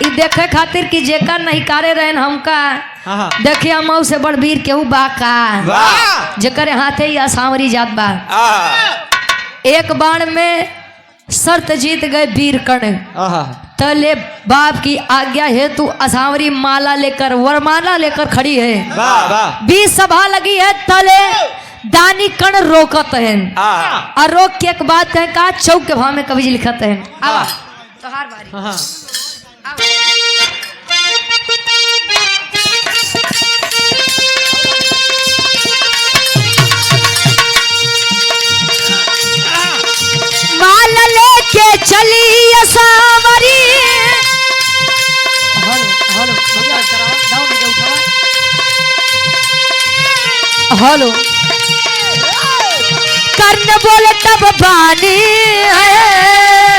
ई देखे खातिर कि जेकर नहीं कारे रहन हमका देखिए हम से बड़ वीर केहू बा का जेकर हाथे या सांवरी जात बा। एक बाण में शर्त जीत गए वीर कर्ण। तले बाप की आज्ञा है तू असावरी माला लेकर वरमाला लेकर खड़ी है। 20 सभा लगी है तले दानी कर्ण रोकत है और रोक के एक बात है का चौक के भाव में कवि लिखत है। तो हार बारी माला लेके चली असावरी। हेलो कर्ण बोले तब बानी है